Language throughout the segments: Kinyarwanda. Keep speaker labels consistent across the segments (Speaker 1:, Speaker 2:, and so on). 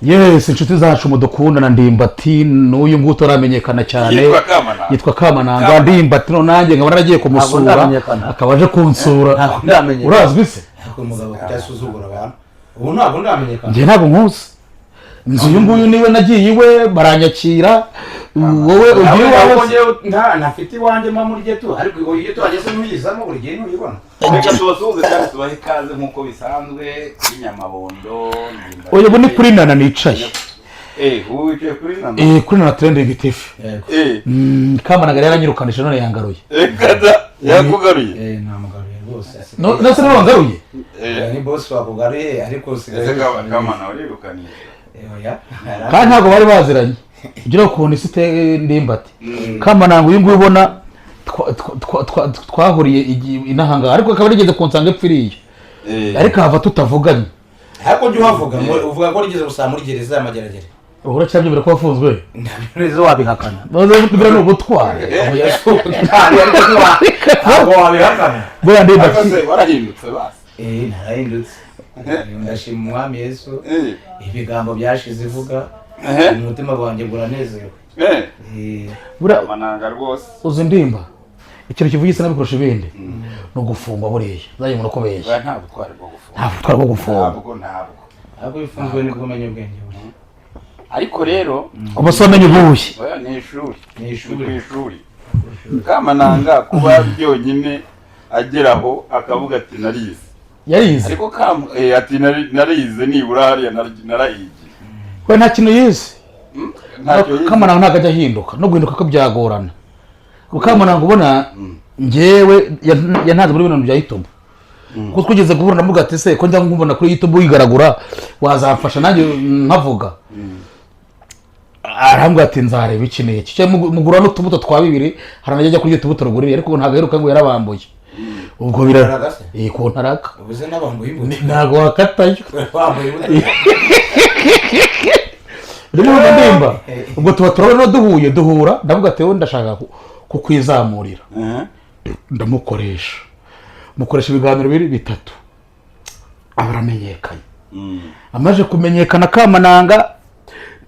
Speaker 1: yes inshuti zacu mudukunda na Ndimbati n'uyu nguyu utaramenyekana cyane yitwa Kamananga. Ndimbati no nanjye nkaba naragiye kumusura akaba aje kunsura. Urazwi se
Speaker 2: umugabo cyasuzugura abantu ubu ntabwo ndamenyekana
Speaker 1: njye ntabwo nkuzi inzu uyu nguyu niwe nagiye iwe baranyakira wowe ugiye
Speaker 2: wawe ntafite iwanjye mama muri geto ariko iyo tuhageze n'uyizamo buri gihe ntuyibona.
Speaker 3: Reka tubasuhuze cyane tubahe ikaze nk'uko bisanzwe Nyamabondo.
Speaker 1: Oya buni kuri nana nicaye
Speaker 3: wicaye kuri nana
Speaker 1: kuri nana trending TV. Kamananga yaranyirukanije none yangaruye.
Speaker 3: Kada yakugaruye
Speaker 2: ntamugaruye rwose
Speaker 1: nase no wangaruye
Speaker 2: ni boss wakugaruye ariko
Speaker 3: sigaze Kamana urirukaniye
Speaker 1: kandi ntabwo bari baziranye ugira ukuntu isite Ndimbati. Kamananga uyu nguyu ubona twahuriye inahanga ariko akaba rigeze kunsanga epfiriye ariko hava tutavuganye
Speaker 2: ariko jye uhavuga uvuga ko rigeze gusaba muri gereza y'amageragere
Speaker 1: uhora cyabyemera ko wafunzwe
Speaker 2: ntabwo wabihakana
Speaker 1: baze kugira no gutwara
Speaker 2: ntabwo wabihakana
Speaker 1: bwa Ndimbati
Speaker 3: warahindutse basi
Speaker 2: narahindutse ndashima umwami Yesu ibigambo byashize ivuga umutima wanjye buranezerewe
Speaker 3: Kamananga rwose
Speaker 1: uzi Ndimba ikintu kivugise nabikurusha ibindi no gufungwa buriya zaye umuntu ko beye
Speaker 3: nta butware bwo gufunga
Speaker 1: nta butware bwo gufunga
Speaker 2: ntabwo bifunzwe ni kumenya ubwenge
Speaker 3: ariko rero
Speaker 1: ubusomenya ubuye
Speaker 3: ni ishuri Kamananga kuba byonyine ageraho akavuga ati narize
Speaker 1: yarize
Speaker 3: ariko ati narize nibura hariya narahigiye
Speaker 1: we nta kintu yize Kamananga ntabwo ajya ahinduka no guhinduka ko byagorana. Kamananga ubona njyewe yantanze muri bintu bya YouTube kuko twigeze guhura na muga ati se ko njya nkubona kuri YouTube wigaragura wazamfasha nanjye nkavuga arambwa ati nzareba iki n'iki cyo mugura n'utubuto twa bibiri haranajya kuri YouTube turugurira ariko ntabwo aheruka ngo yarabambuye ubwo birara ko ntaraka
Speaker 2: ubuze nabambuye
Speaker 1: ntabwo wakatayo Ndimba ubwo tuba turabona duhura ndavuga ati wowe ndashaka kukwizamurira mukoresha ibiganiro bitatu abaramenyekanye amaje kumenyekana Kamananga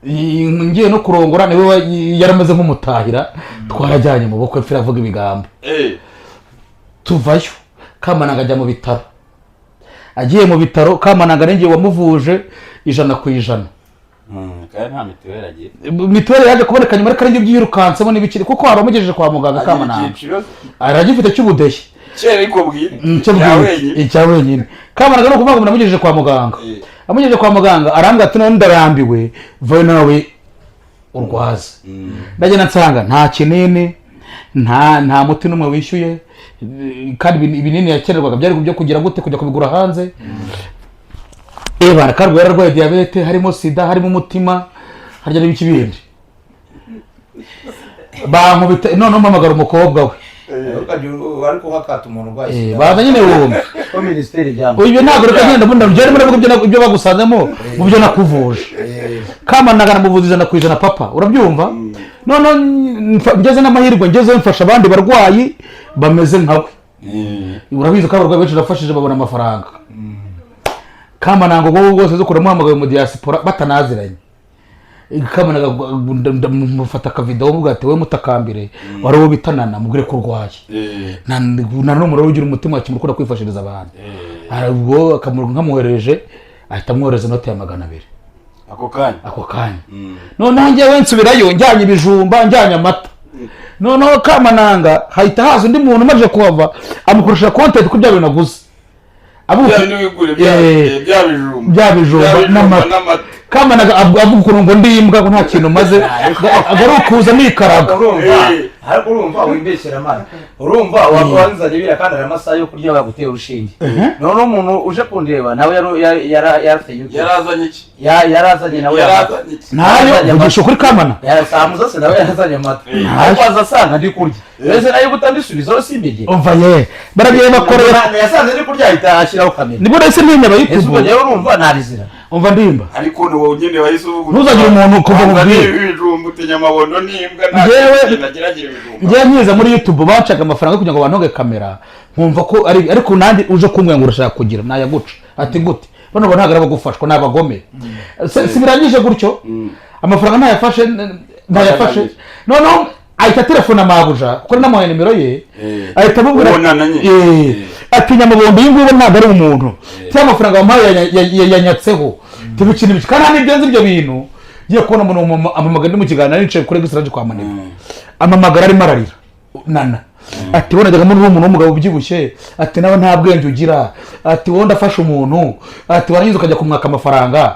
Speaker 1: ngiye no kurongora niwe yaramaze nk'umutahira twarajyanye mu bukwe mfira avuga ibigambo tuvayo Kamananga ajya mu bitaro agiye mu bitaro Kamananga ngiye wamuvuje 100%.
Speaker 3: Kandi nta mituweli agiye
Speaker 1: mituweli yaje kuboneka nyuma ariko aribyo byirukansemo n'ibikiri kuko haramugejeje kwa muganga Kamananga aragifite cy'ubudehe
Speaker 3: ariko bwira
Speaker 1: icya wenyine Kamananga no kuvuga ngo namugejeje kwa muganga amugejeje kwa muganga arambwa ati none ndarambiwe vayo nawe urwaza ndagenda nsanga nta kinini nta muti numwe wishyuye kandi ibinini yakenerwaga byari byo kugira gute kujya kubigura hanze barakarwa yararwaye diabete harimo sida harimo umutima harya n'ibiki bindi bankubita none mpamagara umukobwa we
Speaker 2: ariko hakata umuntu rwaye
Speaker 1: baza nyine wumva
Speaker 2: ko ministeri
Speaker 1: jambo ibyo ntabwo reka ngenda mbona byari muri ibyo bagusanzemo mu byo nakuvuje Kamananga namuvuza 100% papa urabyumva none ngeze n'amahirwe ngeze mfasha abandi barwayi bameze nkawe urabizi ko abarwayi benshi nafashije babona amafaranga Kamananga ngo bose zo kuramuhamagaye mu diaspora batanaziranye Kamananga mufata ka video muvuga ati we mutakambire wari wo bitanana mugire ko urwaye na numero ugira umutima wa kimurukura kwifashiriza abantu arubwo akamurunga nkamuhereje ahita amworeza note ya 200 ako kanya none njye wensubirayo njyanye ibijumba njyanye amata none Kamananga hahita haza undi muntu maje kuhava amukurusha content ku bya bintu naguze bya bijumba n'amata Kamananga avuga ngo ndimbwa ko nta kintu maze agarukuza nikaraga
Speaker 2: ariko urumva wimbeshyira amana urumva wabanzanye bira kandi amasaha yo kurya baguteye urushinge none umuntu uje kundeba nawe
Speaker 3: yarazanye iki
Speaker 2: yarazanye nawe
Speaker 1: nayo ugisho kuri Kamana
Speaker 2: yasamuza se nawe yarazanye amata ariko azasanga ndi kurya ese nayo gutandisubiza simbige
Speaker 1: umva ye barabiye bakorera
Speaker 2: yasanze ndi kurya itashiraho kamera
Speaker 1: nibwo rese ntinyaba
Speaker 2: yitubu ese urumva narizira
Speaker 1: umva Ndimba
Speaker 3: ariko wowe nyine wahise uvuga
Speaker 1: ntuzagira umuntu kuva mu
Speaker 3: bijumba Nyamabondo n'imbwa
Speaker 1: ngiye nyiza muri YouTube bacaga amafaranga kugira ngo bantoge kamera nkumva ko ariko nandi uje kumwe ngo urashaka kugira nayaguca ati gute bano bo ntabwo ari abo gufashwa ni abagome si birangije gutyo amafaranga ntayafashe noneho ahita telefona mabuja kuko ari namuhaye nimero ye ahita amubwira ati nyamabombo iyi nguyu ntabwo ari umuntu cyangwa amafaranga wamuhaye yanyatseho tibukina ibiki kandi nibyo nzi ibyo bintu ngiye kubona umuntu amamagara ndi mu kiganiro nicaye kuri Gisirage kwa Maneko amamagara arimo ararira nana ati wowe najyaga muri umuntu w'umugabo ubyibushye ati nawe nta bwenge ugira ati wowe ndafasha umuntu ati warangiza ukajya kumwaka amafaranga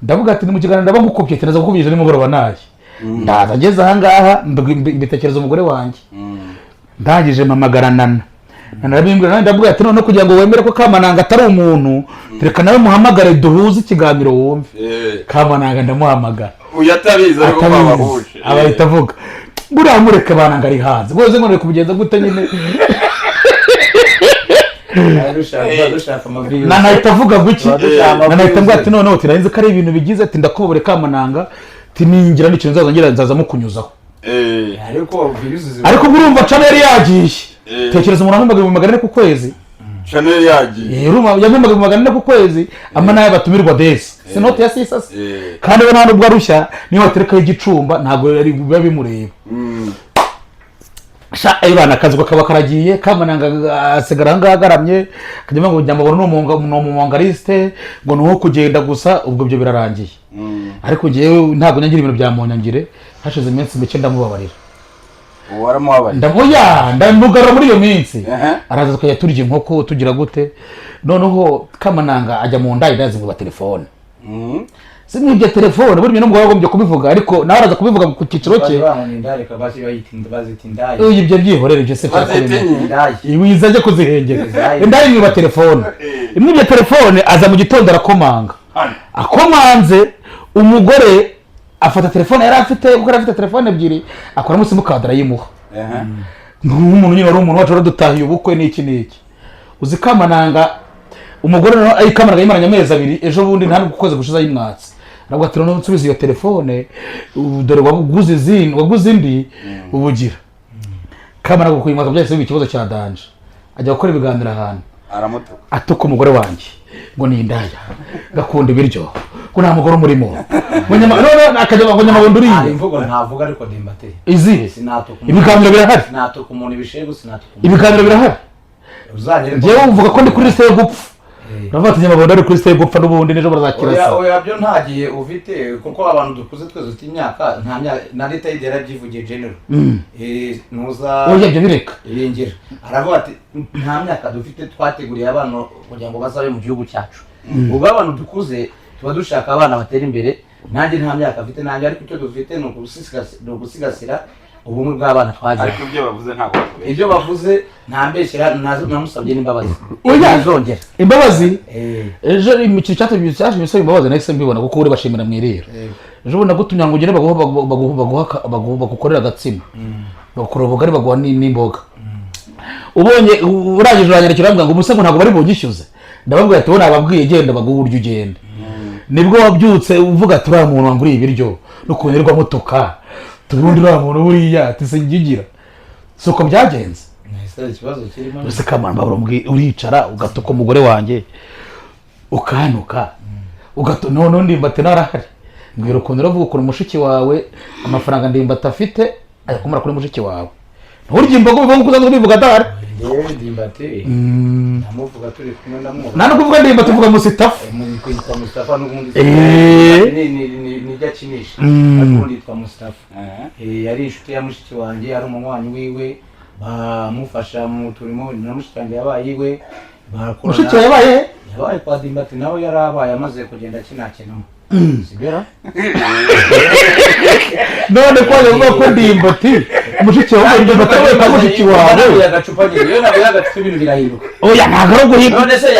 Speaker 1: ndavuga ati ni mu kiganiro ndaba ngukubye naza gukubije nimugoroba naye ndaza ngeze ahangaha mbitekereza umugore wanjye ndangije mpamagara nana narabimbwira nawe ndavuga ati none kugira ngo wemere ko Kamananga atari umuntu reka nawe muhamagare duhuze ikiganiro wumve Kamananga ndamuhamagara
Speaker 3: uyatabiza ariko babahuje
Speaker 1: abahita avuga buriya mureke Bananga ari hanze rwose ngo kubigenza gute nyine nanahita avuga guki nanahita mbwira ati noneho tirahinze ko ari ibintu bigize ati ndakubure Kamananga tiningira n'ikintu nzaza mukunyuzaho ariko urumva Chanel yagiye tekereza umuntu amamagaye 400 ku kwezi
Speaker 3: Chanel yagiye
Speaker 1: yamamagaye 400 ku kwezi amana y'abatumirwa desi sinote ya sisas kandi we nta nubwo arushya niyo waterekaho igicumba ntabwo yari biba bimureba bana akazi kaba karagiye Kamananga asigara ngagaramye kajya ngo nyamabona n'umumongariste ngo nuho kugenda gusa ubwo byo birarangiye ariko ngiye ntabwo nyangira ibintu bya Monyangire hashize iminsi mike ndamubabarira ndamugara muri iyo minsi araza tukajya turya inkoko tugira gute noneho Kamananga ajya mu ndaya ndazi ngo ba telefone simwibye telefone buri no mwagombye kubivuga ariko nawe araza kubivuga ku kiciro cye ibyo byihorere je se wizaje kuzihengera indaya mwiba telefone imwibye telefone aza mu gitondo arakomanga akomanze umugore afata telefone yari afite kuko yari afite telefone ebyiri akora musi mukadara yimuha n'umuntu nyine wari umuntu wacu radutahiye ubukwe n'iki uzi Kamananga umugore no ay Kamananga yimaranye amezi 2 ejo bundi nta gukoze gushiza yimwatsi nabwo ati no nsubiza iyo telefone dore waguze indi ubugira Kamananga kuyimwaka byahise ikibazo cya danje ajya gukora ibiganiro ahantu
Speaker 3: aramutuka
Speaker 1: atuka umugore wanjye ngo ni indaya gakunda ibiryo ko nta mugore umurimo none akajya ngo nyamabondo uriye
Speaker 2: imvugo ntavuga ariko Ndimbati
Speaker 1: izi ibiganiro birahari
Speaker 2: natuka umuntu ibishego sinatuka
Speaker 1: ibiganiro birahari jewe uvuga ko ndi kuri liste yo gupfa uravuga ati nyamabondo ari kuri liste yo gupfa n'ubundi nejo barazakirasa
Speaker 2: oya byo ntagiye ufite kuko abantu dukuze twese ufite imyaka nta myaka na leta y'idera byivugiye general nuza
Speaker 1: oya byo bireka
Speaker 2: irengera aravuga ati nta myaka dufite twateguriye abantu kugira ngo bazabe mu gihugu cyacu ubwo abantu dukuze tuba dushaka abana batera imbere nanjye nta myaka afite nanjye ariko icyo dufite ni ugusigasira ubumwe bw'abana twagiye
Speaker 3: ariko ibyo bavuze ntabwo
Speaker 2: ibyo bavuze nambeshyira namusabye n'imbabazi
Speaker 1: uzongera imbabazi ejo mu kintu cyatumye cyashimye imbabazi nahise mbibona kuko uri bashimira mwirira ejo bona gutumya ngo ugere bagukorera agatsima bagukorera ubugari baguha n'imboga ubonye urangije uranyandikira ngo umusengo ntabwo bari bugishyuze ndababwira ati wowe nababwiye genda baguha uryo ugenda nibwo wabyutse uvuga ati uriya muntu wanguriye ibiryo n'ukunirwa mutuka tubundi uriya muntu buriya ati singigira soko byagenze
Speaker 2: ikibazo kirimo
Speaker 1: use Kamananga uricara ugatuka umugore wanjye ukanuka none Ndimbati narahari mbwira ukuntu uravuga ukuntu mushiki wawe amafaranga Ndimbati afite ayakomora kuri mushiki wawe nturya imbogo bivuga ngo uzaza bivuga adahari
Speaker 2: Ndimbati namuvuga turi kumwe ndamuvuga
Speaker 1: nta no kuvuga Ndimbati uvuga
Speaker 2: Mustafa n'ubundi ni gacinisha ariko yitwa Mustafa yari inshuti ya mushiki wanjye ari umunywanyi wiwe bamufasha mu turimo na mushiki wanjye yabaye iwe
Speaker 1: mushiki yabaye
Speaker 2: kwa Ndimbati nawe yarabaye amaze kugenda kinakenamo sibera
Speaker 1: none kwa yavuga ko Ndimbati mushiki wawe Ndimbati wawe ka mushiki wawe
Speaker 2: yagacupa giye yo nawe yagacupa ibintu birahinduka
Speaker 1: oya ntago guhinduka
Speaker 2: none se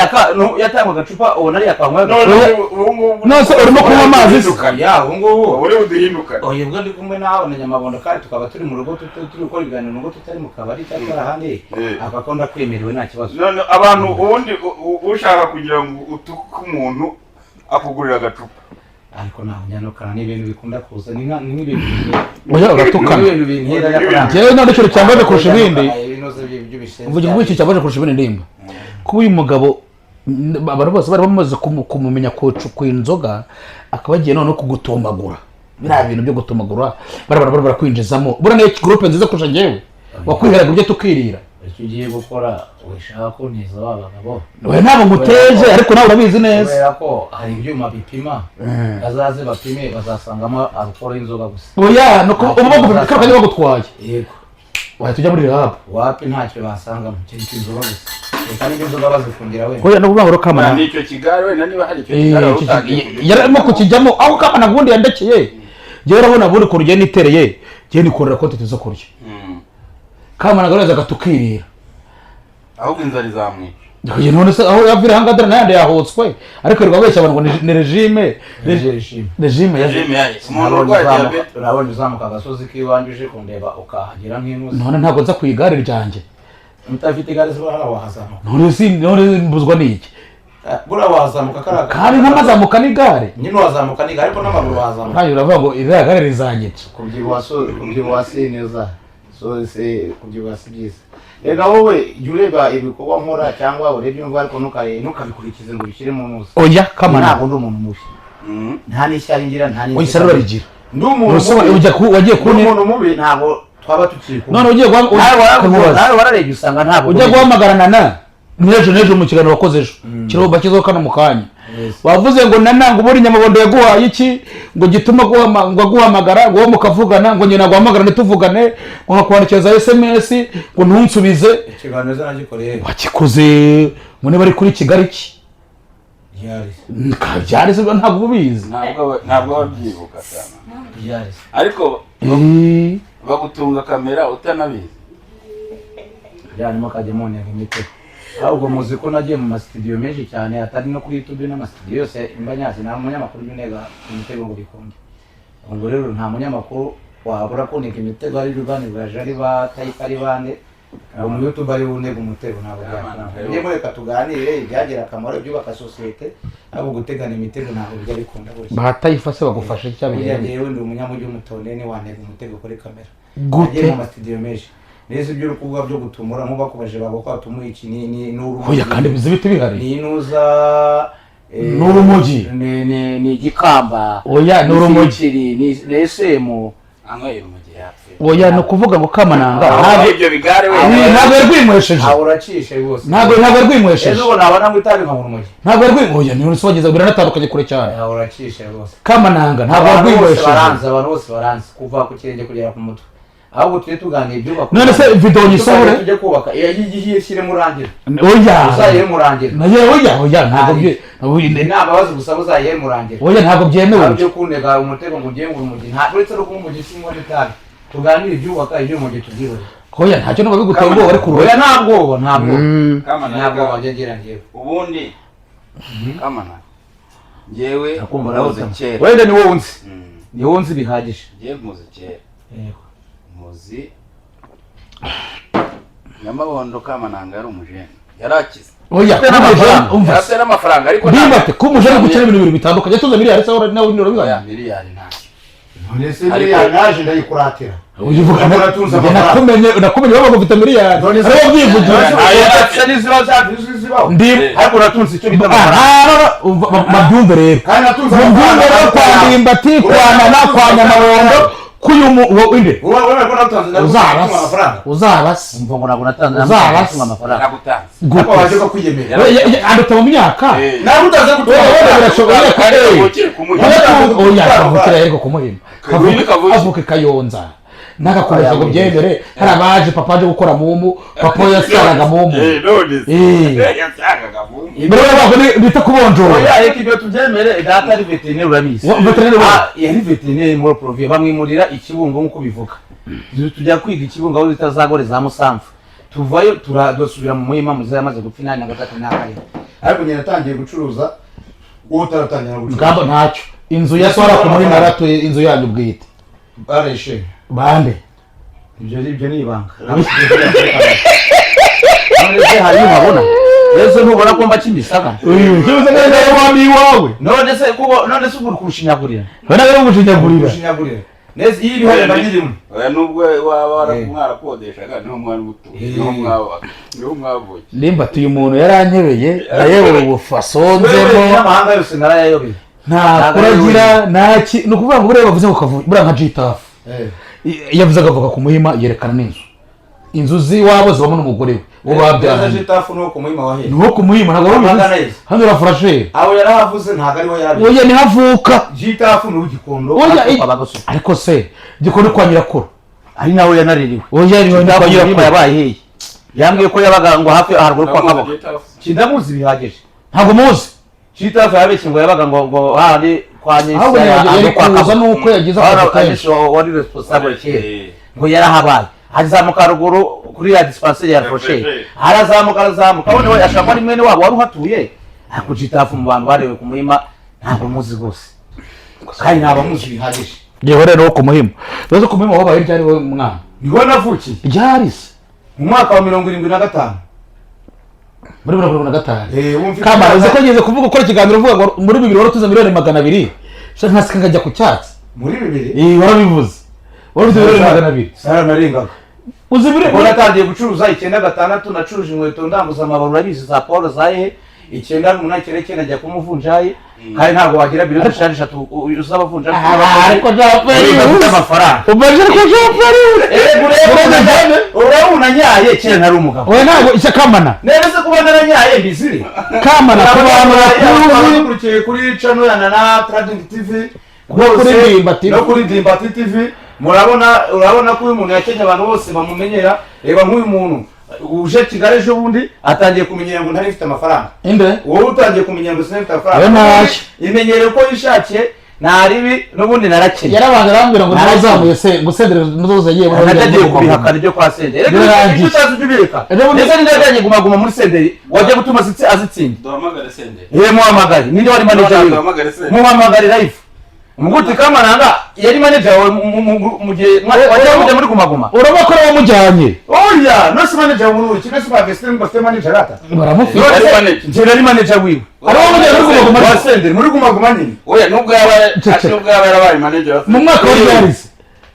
Speaker 2: yatanga agacupa ubona ari yakanywa
Speaker 1: none se urimo kunywa amazi
Speaker 2: ya ubungubu
Speaker 3: uri udihinduka
Speaker 2: oya ubwo ndi kumwe nawe na Nyamabondo kandi tukaba turi mu rugo turi gukora ibiganiro ngo tutari mu kabari cyangwa ahandi akakonda kwemerewe nta kibazo
Speaker 3: none abantu ubundi ushaka kugira ngo utuke umuntu akugurira agacupa
Speaker 2: ariko naho nyanokana n'ibintu bikunda kuza ni nk'ibintu
Speaker 1: oya uratukana
Speaker 2: n'ibintu bintera yakora
Speaker 1: jewe none cyo cyambaje kurusha ibindi
Speaker 2: ibinoze by'ibishenge
Speaker 1: uvuga ngo iki cyambaje kurusha ibindi Ndimba kuba uyu mugabo abantu bose bari bamaze kumumenya ku inzoga akaba agiye none kugutomagura biriya bintu byo gutomagura barakwinjizamo buriya niyo groupe nziza kurusha njyewe wakwiheraga ibyo tukirira
Speaker 2: icyo ugiye gukora wishaka ko neza babagabo
Speaker 1: we ntabwo nguteje ariko nawe urabizi neza
Speaker 2: kubera ko hari ibyuma bipima bazaze bapime bazasangamo alcohol y'inzoga gusa
Speaker 1: oya nuko uba kajya bagutwaye
Speaker 2: yego
Speaker 1: wahita ujya muri rehab
Speaker 2: wapi ntacyo basangamo cyo inzoga gusa reka n'ibyo inzoga bazifungira we
Speaker 1: oya no bubangoro kamana
Speaker 3: nicyo kigare wenda niba hari icyo kigare
Speaker 1: yarimo kukijyamo aho kamana gundi yandekeye jewe urabona buri ko rugiye nitereye je nikorera konti tuzo kurya kamana gareza gatukirira
Speaker 3: ahubwo inzara izamwica
Speaker 1: oya none se aho yavira hangadara nayande yahotswe ariko rwa besha abantu ngo ni regime
Speaker 3: ya umuntu urwaye diabete
Speaker 2: urabona uzamuka agasozi k'iwanjye uje kundeba ukahagera nk'inusi
Speaker 1: none ntabwo nza ku igare ryanjye
Speaker 2: mutafite igare se baraha wahazamuka
Speaker 1: none mbuzwa n'iki
Speaker 2: buriya wahazamuka
Speaker 1: kandi ntamazamuka n'igare
Speaker 2: nyine wazamuka n'igare ariko n'amaguru wahazamuka
Speaker 1: kandi uravuga ngo iriya gare rizanyica
Speaker 2: kubyibuha si neza sose kubyibuha si byiza reka wowe jya ureba ibikorwa nkora cyangwa urebye umva ariko ntukabikurikize ngo ubishyire mu muzi
Speaker 1: oya kamana
Speaker 2: ntabwo ndi umuntu mubi nta n'ishyari ngira nta
Speaker 1: oya ishyari urigira
Speaker 2: ndi umuntu
Speaker 1: wagiye
Speaker 2: ndi umuntu mubi ntabwo twaba tukiri kumwe
Speaker 1: none ugiye
Speaker 2: nawe wararebye usanga ntabwo
Speaker 1: ujya guhamagarana na n'ejo mu kiganiro wakoze ejo kiriho bakizeho kano mu kanya wavuze ngo nananga uburi nyamabondo yaguhaye iki ngo gituma ngo aguhamagara ngo wowe mukavugana ngo nyina guhamagara ntituvugane ngo nkakwandikiriza SMS ngo ntunsubize
Speaker 2: ikiganiro zo nagikoreye
Speaker 1: wakikoze ngo niba ari kuri Kigali ki byari se ntabwo ubizi
Speaker 3: ntabwo wabyibuka cyane
Speaker 2: byari
Speaker 3: ariko bagutunga kamera utanabizi
Speaker 2: byarimo kajyemo ntego imite ahubwo muzi ko nagiye mu masitudiyo menshi cyane atari no kuri YouTube n'amasitudiyo yose imbanyazi nta munyamakuru y'unega imitego ngo bikunde ubwo rero nta munyamakuru wabura kuneka imitego ari rubani bwaje ari ba Taifa ari bande abo mu YouTube ari unega umutego ntabwo byakunda njye mureka tuganire ibyagira akamaro byubaka societe abo gutegana imitego ntabwo bijya bikunda bose
Speaker 1: ba Taifa se bagufashe cyabigenda
Speaker 2: yewe ndi umunyamujyi w'umutonde ni wanega umutego kuri kamera
Speaker 1: gute
Speaker 2: mu masitudiyo menshi neza ibyo rukuvuga byo gutumura nko bakubaje bagoko atumuye iki ni n'urumogi
Speaker 1: oya kandi bizi biti bihari
Speaker 2: ni inuza
Speaker 1: n'urumogi
Speaker 2: ni igikamba
Speaker 1: oya n'urumogi
Speaker 2: ni SM
Speaker 3: anyway urumogi yapfuye
Speaker 1: oya no kuvuga ngo kamananga
Speaker 3: ntabwo ibyo bigare we
Speaker 1: ntabwo yarwimwesheje
Speaker 2: uracishe rwose
Speaker 1: ntabwo yarwimwesheje
Speaker 2: ejo nabona ngo itabi nka urumogi
Speaker 1: ntabwo yarwimwoya ni uretse bageze biranatandukanye kure cyane
Speaker 2: uracishe rwose
Speaker 1: kamananga ntabwo yarwimwesheje
Speaker 2: abantu bose baranze kuva ku kirenge kugera ku mutwe ahubwo tujye tuganira ibyubaka
Speaker 1: none se video nyisohore
Speaker 2: tujye kubaka igihe shyire murangira
Speaker 1: oya
Speaker 2: uzayihe murangira
Speaker 1: naye oya ntabwo bye
Speaker 2: inama bazi gusa uzayihe murangira
Speaker 1: oya ntabwo byemewe
Speaker 2: byo kunega umutego ngo ugiye ngo umugi nta uretse no kuba umugi simwo n'itabi tuganire ibyubaka ibyo umugi tubyibone
Speaker 1: oya ntacyo no babiguteye ubwoba ari kuruwe
Speaker 2: oya ntabwo
Speaker 3: ntabwo
Speaker 2: wajyagira ngewe
Speaker 3: ubundi kamana ngewe muzi kera
Speaker 2: wenda ni wowe unzi ni wowe unzi bihagije
Speaker 3: ngewe muzi kera
Speaker 2: yego
Speaker 3: muzi nyamabondo kamananga yari umujene yarakize
Speaker 1: oya
Speaker 3: umva yafite n'amafaranga ariko
Speaker 1: bimate ko umujene gukina ibintu bibiri bitandukanye tuze miliyari se ora nawe niro bibaye
Speaker 3: miliyari ntacyo
Speaker 2: none se miliyari naje ndayikuratira
Speaker 1: uyivuga nakumenye baba bafite miliyari aribo byivugira
Speaker 2: ayafite n'iziba zazibaho ariko natunze icyo bita
Speaker 1: mabyumve rero
Speaker 2: kandi natunze
Speaker 1: mabyumve rero kwa ndimbati kwa nana kwa nyamabondo kuyumu inde uzabase
Speaker 2: umva ngo ntabwo natanze
Speaker 1: uzabase
Speaker 2: amafaranga
Speaker 3: nagutanze
Speaker 2: guko waje ko kwiyemera
Speaker 1: andota mu myaka
Speaker 2: ntabwo utaze
Speaker 1: gutwara birashoboye ko oya kavukira ariko kumuhima kavuke kayonza nagakoresha ngo byemere hari abaje papa aje gukora mumu papa yasaraga mumu bita kubonjora
Speaker 2: oya reka ibyo tubyemere data ari veterineri urabizi yari veterineri muri province bamwimurira ikibungo nk'uko bivuga tujya kwiga ikibungo aho zitazagore za Musamvu tuvayo turadosubira mu muhima muze yamaze gupfa 8 na 3 na 4 ariko nyine natangiye gucuruza uwo taratangira gucuruza
Speaker 1: ngamba ntacyo inzu ya swara ku muri narato inzu yanyu bwite
Speaker 2: bareshe
Speaker 1: bande
Speaker 2: ibyo ni ibanga none hari ubona yeso ntubona ko mba kimisaka
Speaker 1: kibuze neza wandi wawe
Speaker 2: none se uri kurushinyagurira
Speaker 1: bana rero gushinyagurira
Speaker 2: neza iyi bihari bagirimo
Speaker 3: oya nubwo waba mwarakodeshaga niho mwari muto niho mwavuye
Speaker 1: ndimbati uyu muntu yaranyebeye ayobora ubufasonzemo
Speaker 2: n'amahanga yose narayayobeye
Speaker 1: nta kuragira ntaki ni ukuvuga ngo buriya bavuze ngo kavuye buriya nka Gitafu yavuze akavuga ku Muhima yerekana n'inzu inzu z'iwabo zibamo n'umugore we uwo babyaranye
Speaker 2: Gitafu no ku Muhima wahe
Speaker 1: niho ku Muhima ntabwo babivuze hano urafurashe
Speaker 2: aho yarahavuze ntabwo ariho yabi
Speaker 1: oya nihavuka
Speaker 2: Gitafu ni Gikondo
Speaker 1: ariko se Gikondo kwa nyirakuru
Speaker 2: ari nawe yanaririwe
Speaker 1: oya ari
Speaker 2: kwa nyirakuru yabaye hehe yambwiye ko yabaga ngo hafi haruguru kwa Kaboko kindamuzi bihagije
Speaker 1: ntabwo muzi
Speaker 2: Gitafu yabeshye ngo yabaga ngo handi kwa nyinshi
Speaker 1: ahubwo yari kuza nuko yagize
Speaker 2: akazi wari responsable kera ngo yarahabaye azamuka ruguru kuri ya dispensary ya Rocher arazamuka abone we ashaka ari mwene wabo wari uhatuye ako Gitafu mu bantu barewe ku Muhima ntabwo muzi rwose kandi ntabwo muzi bihagije
Speaker 1: yewe rero ku Muhima rero ku Muhima wabaye ryari we mwana
Speaker 2: niho navukiye
Speaker 1: ryari se
Speaker 2: mu mwaka wa 75
Speaker 1: muri 75
Speaker 2: wumva
Speaker 1: kamara uzi ko ngeze kuvuga ukora ikiganiro uvuga ngo muri 2000 wari tuza 200,000 sha nkasika ngajya ku cyatsi
Speaker 2: muri 2000
Speaker 1: warabivuze wari tuza 200,000
Speaker 2: sara narengaga
Speaker 1: uzi bire
Speaker 2: ko natangiye gucuruza 96 nacuruje inkweto ndanguza amabaro urabizi za Paul zaye 98 najya kumuvunjaye kandi ntabwo wagira biro dushanje 3 uzabavunja
Speaker 1: ariko japeri
Speaker 2: amafaranga
Speaker 1: ubaje ko japeri
Speaker 2: urabona nyaye cyane ntari umugabo
Speaker 1: we ntabwo icyo kamana
Speaker 2: neza kuba naranyaye mbizire
Speaker 1: kamana
Speaker 2: kuba kuri channel ya Nana Trading TV no kuri Ndimbati TV urabona ko uyu muntu yakenye abantu bose bamumenyera reba nk'uyu muntu uje Kigali ejo bundi atangiye kumenyera ngo ntari mfite amafaranga
Speaker 1: inde
Speaker 2: wowe utangiye kumenyera ngo sinafite amafaranga imenyere ko yishakiye ntaribi n'ubundi narakeye
Speaker 1: yarabanga arambwira ngo ntazamuye se ngo sendere muzoza yewe
Speaker 2: nagiye kubihakana ibyo kwa sendere rero utazi ubireka ndetse ndajyanye guma muri sendere wajya gutuma azitsinda
Speaker 3: duhamagare sendere
Speaker 2: muhamagare ninde wari manager we muhamagare live umuguti kamaranga yari manager mu gihe wajya muri guma
Speaker 1: urabakora wamujyanye
Speaker 2: oya no si manager w'uru kino si bavestre ngo ste manager ata
Speaker 1: baramufite
Speaker 2: ari manager wiwe
Speaker 1: ari wamujyanye muri guma
Speaker 2: wa sendere muri guma nini
Speaker 3: oya nubwo yaba yarabaye manager
Speaker 1: mu mwaka wa Paris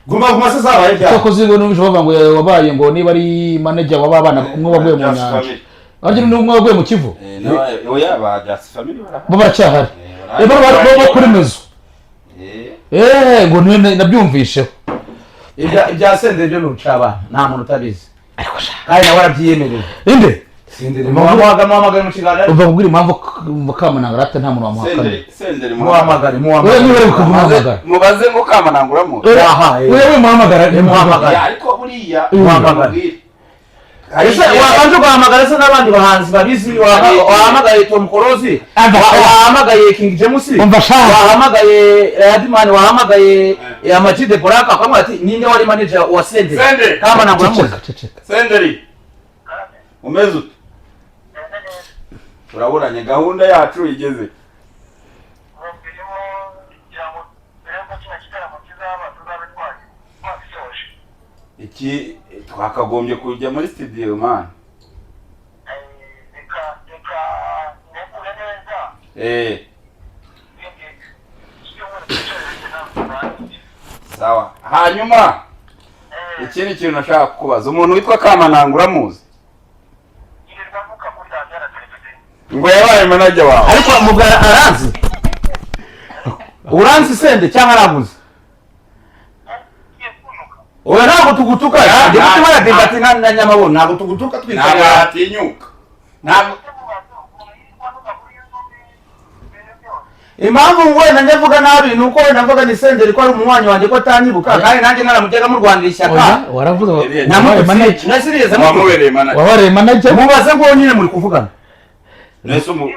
Speaker 2: guma se zabaye bya
Speaker 1: ko zigo n'ubisho bavuga ngo wabaye ngo niba ari manager w'abana umwe waguye mu nyanja ariko n'umwe waguye mu Kivu
Speaker 3: oya ba just family
Speaker 1: baracyahari baba kuri mezo ngo niwe nabyumvisheho
Speaker 2: ibya sendere byo n'ucaba nta muntu utabizi kandi nawe arabyiyemerera
Speaker 1: inde
Speaker 2: sendere muhamagare mu kiganiro
Speaker 1: uva kubwira impamvu Kamananga rata nta muntu wamuhakana
Speaker 3: sendere
Speaker 2: muhamagare
Speaker 3: mubaze ngo Kamananga uramo
Speaker 1: wewe muhamagara
Speaker 3: ariko buriya
Speaker 2: muhamagare ese wabanje guhamagara se n'abandi bahanzi babizi wahamagaye Tom Close wahamagaye King James wahamagaye Radman wahamagaye Amag the Black akamwe ati ninde wari manager wa Senderi kama na nguramuza
Speaker 3: Senderi umeze ute turaburanye gahunda yacu igeze iki twakagombye kujya muri studio man sawa hanyuma ikindi kintu nashaka kukubaza umuntu witwa Kamananga uramuzi ngo yabaye manager wawe
Speaker 2: ariko mugara aranzi uranzi sende cyangwa arabuze oya ntabwo tugutuka ndetse baradebate na nyamabona ntabwo tugutuka twikana
Speaker 3: ntabwo atinyuka ntabwo
Speaker 2: impamvu wenda nyavuga nabi nuko wenda mvuga ni Senderi ko ari umunywanyi wanjye ko atanyibuka kandi nanjye naramujyaga mu Rwanda ishyaka
Speaker 1: waravuze
Speaker 2: namubaye manager nasirize
Speaker 3: wamubereye manager
Speaker 1: wabaye manager
Speaker 2: mubaze ngo nyine muri kuvugana
Speaker 3: nese umugabo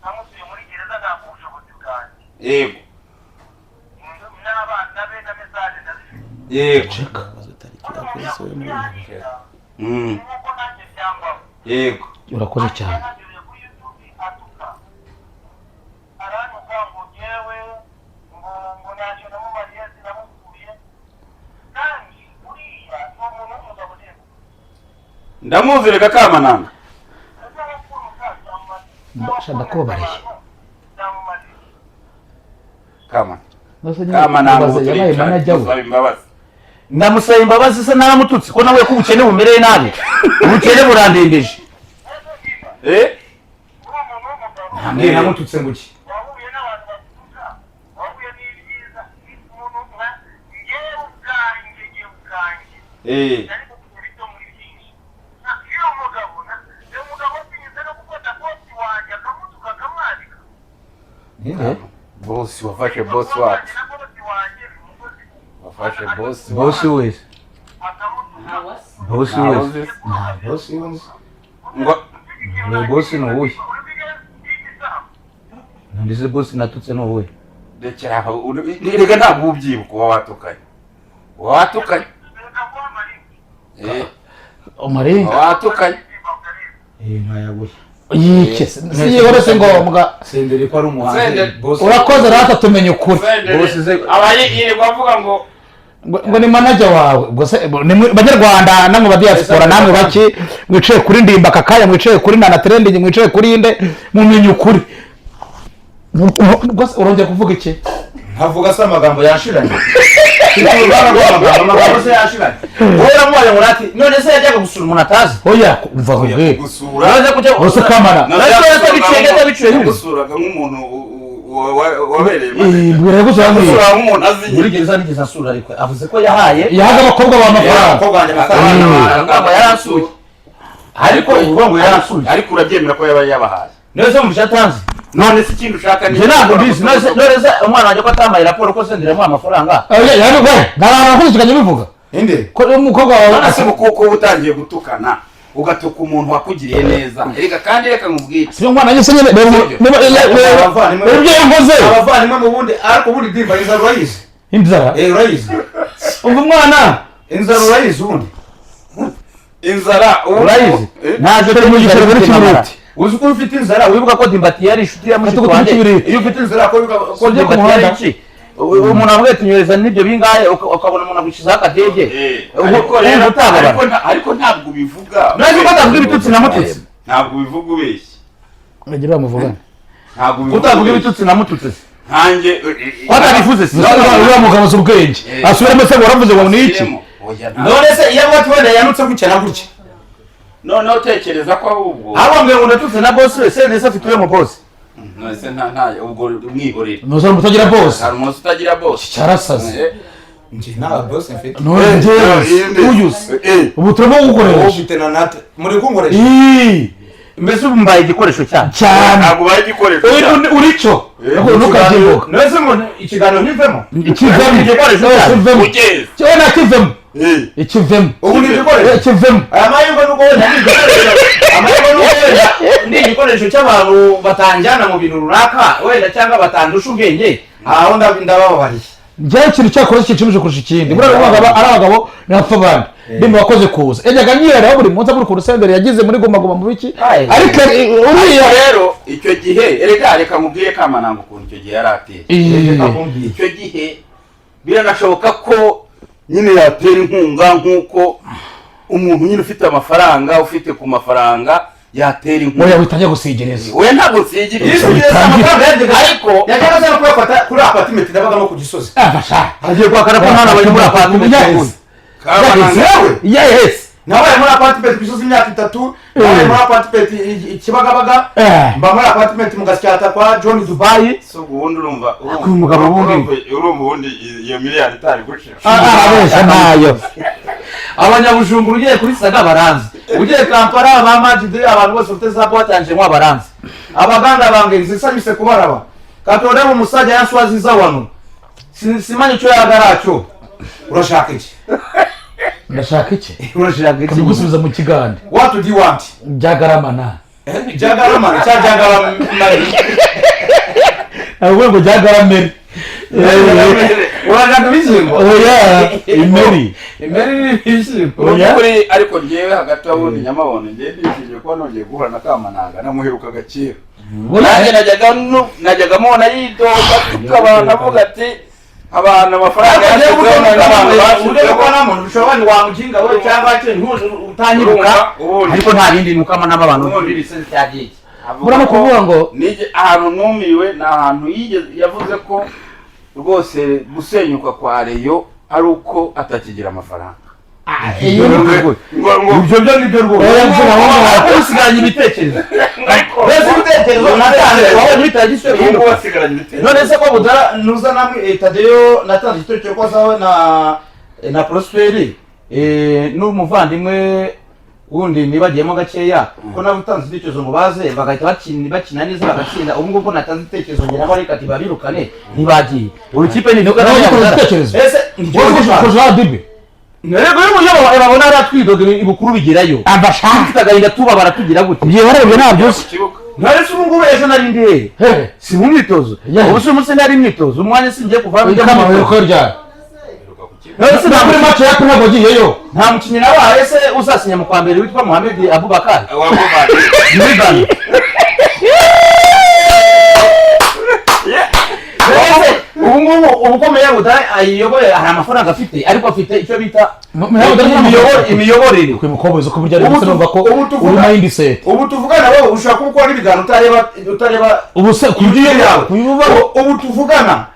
Speaker 3: namusuye muri gereza ntabwo ubushobozi bwanjye yego n'abana be na message yego yego
Speaker 1: urakoze cyane
Speaker 3: ndamuzi reka Kamananga
Speaker 1: ndakubariye
Speaker 3: kama ntabwo
Speaker 1: yabaye manager we.
Speaker 3: usaba imbabazi.
Speaker 2: ndamusaba imbabazi se naramututse ko nawe ko ubukene bumereye nabi ubukene burandembeje ntabwo namututse ngo iki
Speaker 3: bosi wafashe bosi wacu wafashe bosi
Speaker 2: bosi wese bosi wese bosi
Speaker 3: ngo
Speaker 2: ni bosi ni uwuhe ndetse bosi natutse ni uwuhe
Speaker 3: rekera aho rega ntabwo ubyibuka uba watukanye
Speaker 1: Umuringa
Speaker 3: watukanye
Speaker 2: ntayaguye
Speaker 1: yike siyihore se ngombwa
Speaker 2: senderi ko ari umuhanzi bosi
Speaker 1: urakoze rata tumenye ukuri
Speaker 2: bosi ze
Speaker 3: abayigiye bavuga ngo
Speaker 1: ngo ni manager wawe ubwo se banyarwanda namwe badiaspora namwe baki mwicaye kuri ndimba kakaya mwicaye kuri nana trending mwicaye kuri inde mumenye ukuri rwose urongera kuvuga iki
Speaker 2: ntavuga se amagambo yashiranye amagambo se yashiranye wowe uramubaye ngo ati none se yajyaga gusura umuntu atazi
Speaker 1: oya umva vuge
Speaker 3: gusura
Speaker 2: uraza kujya
Speaker 1: bose kamana
Speaker 2: biciye
Speaker 3: gusuraga nk'umuntu wabereye
Speaker 1: mbwira gusura
Speaker 3: nk'umuntu azi
Speaker 2: muri gereza nigeze asura ariko avuze ko yahaye
Speaker 1: yahaga abakobwa b'amafaranga
Speaker 2: abakobwa banjye amafaranga yaransuye ariko uvuga ngo yaransuye
Speaker 3: ariko urabyemera ko yaba yabahaye
Speaker 2: neza mu cyatanze
Speaker 3: none se ikindi ushaka
Speaker 2: nje ntabwo mbizi none umwana wanjye ko atamaye raporo ko sendera mu amafaranga
Speaker 1: yawe ntabwo nakurikiranye bivuga
Speaker 2: inde
Speaker 1: ko umukobwa wawe
Speaker 3: ase kuko utangiye gutukana ugatuka umuntu wakugiriye neza erega kandi reka nkubwire
Speaker 1: siyo mwana nyese nyene ibyo yakoze
Speaker 2: abavandimwe mu bundi ariko ubundi dimba inzara urayizi
Speaker 1: inzara
Speaker 2: urayizi umva umwana inzara urayizi ubundi
Speaker 3: inzara
Speaker 2: urayizi ntaje
Speaker 1: turi mu giciro muri kiburuti
Speaker 2: uzi ko ufite inzara wibuka ko dimbati yari inshuti ya mushiki wanjye iyo ufite inzara ko dimbati yari iki umuntu avuga ati nyohereza n'ibyo bingahe ukabona umuntu agushizeho akadege
Speaker 3: ariko ntabwo bivuga
Speaker 2: ntabwo utavuga ibitutsi namututse
Speaker 3: ntabwo bivuga ubeshya
Speaker 1: bagira bamuvugana
Speaker 2: utavuga ibitutsi namututse
Speaker 3: nkanjye
Speaker 2: watabivuze se
Speaker 1: uriya mugabo azi ubwenge asubiramo se waravuze ngo ni iki
Speaker 2: none se iyo avuga ati wenda yanutse gutya na gutya
Speaker 3: noneho utekereza ko ahubwo
Speaker 2: abambwiye ngo natutse na bosi wese nese afite uwe mu bosi
Speaker 3: none nta ubwo umwihorera
Speaker 1: ntuzara mutagira bosi
Speaker 3: hari umuntu utagira bosi
Speaker 1: cyarasaze
Speaker 2: nje nta bosi mfite
Speaker 1: none njyewe uyuze ubu turimo gukoresha
Speaker 2: ufite na nate muri kunkoresha mbese ubu mbaye igikoresho cyane
Speaker 3: ntabwo ubaye igikoresho
Speaker 1: urico ntukabyibuka
Speaker 2: nese ngo ikiganiro nkivemo
Speaker 1: ikivemo
Speaker 2: igikoresho cyane
Speaker 3: ugeze
Speaker 1: cyewe nakivemo ikivemo
Speaker 2: ubu ni igikoresho
Speaker 1: ikivemo
Speaker 2: aya mahirwe nuko wenda ni igikoresho amahirwe nuko wenda ni igikoresho cy'abantu batanjyana mu bintu runaka wenda cyangwa batandusha ubwenge aho ndabababariye
Speaker 1: njyewe ikintu cyakoze kinshimishije kurusha ikindi buriya ari abagabo ntapfa abandi ndimo wakoze kuza ejyaga nyireraho buri munsi abura ukuntu senderi yagize muri Guma Guma mu biki ariko uriya
Speaker 3: rero icyo gihe reka mubwiye kamananga ukuntu icyo gihe yari ateye icyo gihe biranashoboka ko nyine yatera inkunga nk'uko umuntu nyine ufite amafaranga ufite ku mafaranga yatera inkunga
Speaker 1: oya witangiye gusigereza
Speaker 3: oya ntabwo nsigiriza
Speaker 2: ariko yajyaga aza no kuyafata kuri apartment ndabagamo ku Gisozi
Speaker 1: agiye kwakana ko nta bari muri apartment yes
Speaker 2: nabaye muri apartment ku Gisozi imyaka 3 nabaye muri apartment Kibagabaga mba muri apartment mu Gasyata kwa John Dubai
Speaker 3: so ubundi urumva
Speaker 1: umugabo
Speaker 3: ubundi iyo miliyari itari gushira
Speaker 1: abesha nayo
Speaker 2: abanyabujumbura ugiye kuri Saga baranzi ugiye Kampala abamajide abantu bose ufite za boatanje mwa baranzi abaganga bangerize samise kubaraba katode mu musajja yanswaziza wano simanye cyo yagaracho urashaka iki
Speaker 1: ndashaka iki
Speaker 2: urashaka iki
Speaker 1: gusubiza mu kigande
Speaker 2: what do you want
Speaker 1: jagaramana
Speaker 2: jagaramana cha jagaramana
Speaker 1: ahubwo jagaramere
Speaker 2: urashaka bizimbo
Speaker 1: oya imeri
Speaker 2: imeri bizimbo
Speaker 3: kuri ariko ngewe hagati y'abundi nyamabone ngiye ndishije ko nongeye guhura na Kamananga namuheruka gakira nanjye najyaga mubona yidoga tukabana avuga ati abantu amafaranga yashyizweho n'abantu bashyizweho
Speaker 2: ushobora wamukinga we cyangwa utanyiruka ariko nta bindi nukama n'abantu muri lisensi cyagiye
Speaker 1: muramo kuvuga ngo
Speaker 3: nije ahantu numiwe na ahantu yavuze ko rwose gusenyuka kwa Reyo ari uko atakigira amafaranga.
Speaker 1: iyo ni
Speaker 3: ngo
Speaker 2: ibyo byo nibyo rwose usigaranye ibitekerezo mbese ibitekerezo natanze wowe ntitagise
Speaker 3: ngo wasigaranye ibitekerezo.
Speaker 2: none se ko budara nuza namwe Tadeyo natanze igitekerezo ko azawe na Prosperi n'umuvandimwe wundi nibagiyemo gakeya ko nawe utanze igitekerezo ngo baze bagahita bakina neza bagatsinda ubu ngubu natanze igitekerezo ngira ngo ariko ati babirukane ntibagiye urukipe ni nuko
Speaker 1: igitekerezo
Speaker 2: ese
Speaker 1: ko Jean Dibe
Speaker 2: Nerego y'uburyo babona ari atwidoga ibukuru bigerayo. Abashaka agahinda tuba baratugira gute.
Speaker 1: Bye barebye nabyo.
Speaker 2: Ntare se ubungu ejo nari ndi he. Si mu myitozo. Ubu se umunsi nari myitozo umwanya singiye kuva mu
Speaker 1: kamaro ko rya. None se ntabwo match yacu ntabwo giyeyo. Nta mukinnyi nabaye se uzasinya mu kwa mbere witwa Mohamed Abubakar. Ubukomeye budari ayiyoboye hari amafaranga afite ariko afite icyo bita imiyoborere kwimukobozo ko burya ari numva ko uri mindset ubu tuvugana wowe ushaka gukora n'ibigano utareba ubu se kugiye yawe ubu tuvugana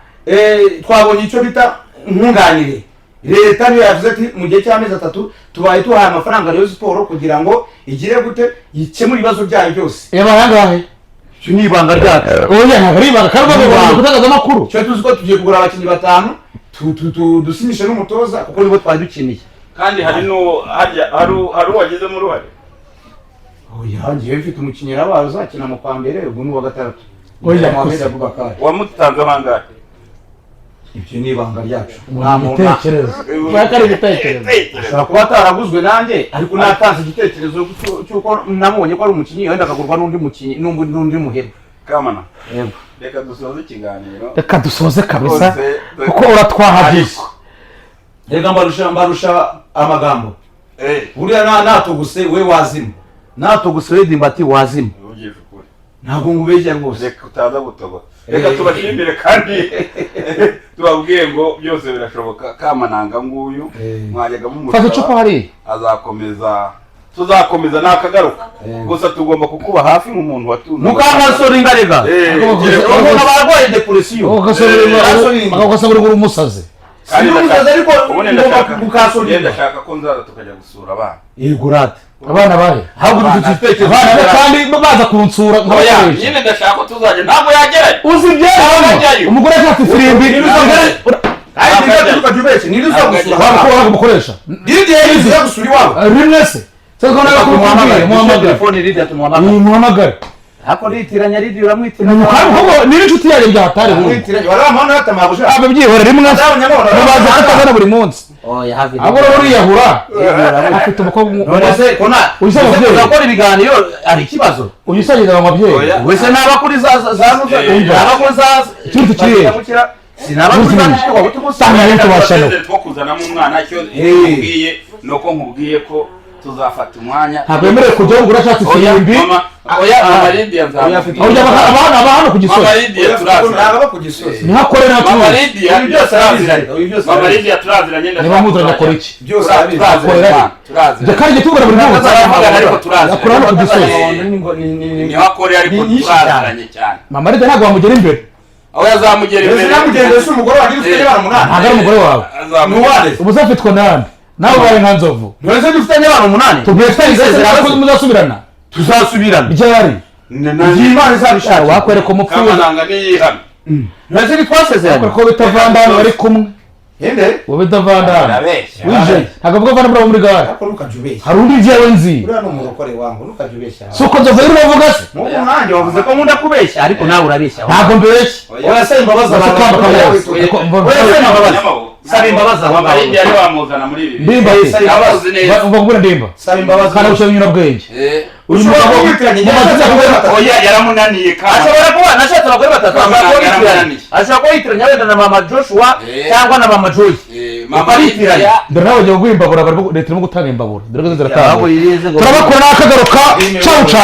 Speaker 1: twabonye icyo bita nkunganire leta niyo yavuze ati mu gihe cy'amezi 3 tubaye tuhaye amafaranga Rayon Sport kugira ngo igire gute yikemura ibibazo byayo byose yabarangahe ni ibanga ryacu oya ntabwo karwa ngo gutagaza makuru cyo tuzi ko tugiye kugura abakinnyi 5 dusinyishe n'umutoza kuko nibo twadukiniye
Speaker 3: kandi hari no hari wagize mu ruhare
Speaker 2: oya ngiye mfite umukinnyi nabaza akina mu kwa mbere ubu ni wa gatatu oya Mohamed Abubakar
Speaker 3: wamutanze hangahe
Speaker 2: ibyo ni ibanga ryacu
Speaker 1: nta mutekerezo bakari igitekerezo ashobora kuba ataraguzwe nanjye ariko natanze igitekerezo cyuko namubonye ko ari umukinnyi wenda akagurwa n'undi mukinnyi n'undi muheba
Speaker 3: kamana
Speaker 2: yego
Speaker 3: reka dusoze ikiganiro
Speaker 1: reka dusoze kabisa kuko uratwahagize
Speaker 2: reka mbarusha amagambo buriya natuguse we wazima natuguse we dimbati wazima ntabwo ngubeshya rwose
Speaker 3: reka utaza gutoba reka tubashimire kandi tubabwiye ngo byose birashoboka kamananga nguyu mwajyagamo
Speaker 1: umuco
Speaker 3: azakomeza tuzakomeza nakagaruka gusa tugomba kukuba hafi nk'umuntu watunze
Speaker 2: mukamasoro ingarega umuntu abarwaye depression
Speaker 1: ugasanga uri umusazi
Speaker 2: kandi ariko
Speaker 3: ndashaka ko nzaza tukajya gusura abana
Speaker 2: igurate
Speaker 1: abana bahe
Speaker 2: habwo dufite
Speaker 1: abana kandi baza kunsura
Speaker 3: nk'abakoresha nyine ndashaka ko tuzajya ntabwo yagerayo
Speaker 1: uzi ibyo umugore afite firimbi
Speaker 2: kandi tukajubeshe niruza gusura
Speaker 1: abana umukoresha
Speaker 2: didi yarize gusura iwabo
Speaker 1: rimwe se sako naga kumubwira muhamagara hako litiranya ridi uramwitiranya ahubwo ni inshuti yaje byahatari
Speaker 2: ubu litiranya waramana hatamagusha
Speaker 1: ababyihora rimwe baza kutagana buri munsi oya hafi abo uriyahura afite umukobwa
Speaker 2: none se kona uzakora ibiganiro ari kibazo
Speaker 1: uyisageza ababyeyi
Speaker 2: wese naba kuri za naba kuri za
Speaker 1: cyuti kiye
Speaker 2: sinaba kuri za
Speaker 1: tanga lento bashano
Speaker 3: two kuzana mu mwana cyo nkubwiye nuko nkubwiye ko tuzafata umwanya
Speaker 1: ntabwo yemerewe kujya ngo urashatse firimbi
Speaker 3: oya amaridia nzafite
Speaker 1: abana hano ku gisozi
Speaker 3: amaridia
Speaker 2: turaziranye ku gisozi
Speaker 1: ni hakore na tu
Speaker 3: amaridia byose amaridia turaziranye
Speaker 1: niba mudra nakora iki
Speaker 2: byose
Speaker 3: turaziranye
Speaker 1: kandi tubura buri munsi
Speaker 3: ariko turaziranye
Speaker 1: akora no ku gisozi
Speaker 3: ni hakore ariko turaziranye cyane
Speaker 1: amaridia ntabwo wamugera imbere
Speaker 3: aho yazamugera imbere
Speaker 2: namugendera umugore wagira ufite abana munani
Speaker 1: ntabwo ari umugore wawe
Speaker 2: nuwale
Speaker 1: ubuzafitwa nande nawe baye nka nzovu
Speaker 2: none dufitanye abana munani
Speaker 1: tugiye twizezera ko muzasubirana
Speaker 2: tuzasubirana
Speaker 1: byari
Speaker 2: Imana izabishaka
Speaker 1: wakwereka umupfu
Speaker 3: kamananga niyihana
Speaker 2: none twasezeranye
Speaker 1: ko bitavandana bari kumwe
Speaker 2: ende
Speaker 1: wowe bitavandana
Speaker 3: arabeshya
Speaker 1: wije ntabwo bwo vana muri gare
Speaker 2: ariko nukajubeshya
Speaker 1: hari undi jewe nzi
Speaker 2: uriya n'umurokore wangu nukajubeshya
Speaker 1: suko nzovu yari bavuga se
Speaker 2: nuko nanjye wavuze ko nkunda kubeshya ariko nawe urabeshya
Speaker 1: ntabwo mbeshya
Speaker 2: oya se imbabaza saba imbabaza
Speaker 3: amarindi yari wamuzana muri ibi
Speaker 1: ndimba umva kubura ndimba
Speaker 2: saba imbabaza
Speaker 1: kana usha binyura bwenge
Speaker 2: uyu mugabo
Speaker 3: oya yaramunaniye kandi
Speaker 2: ashobora kuba nashatse abagore batatu ashobora kuba yitiranya wenda na mama Joshua cyangwa na mama Joy
Speaker 3: mama yitiranya
Speaker 1: dore nawe bagiye guhimbagura leta irimo gutanga imbabura dore ko ziratanga turabakora n'akagaruka ciao ciao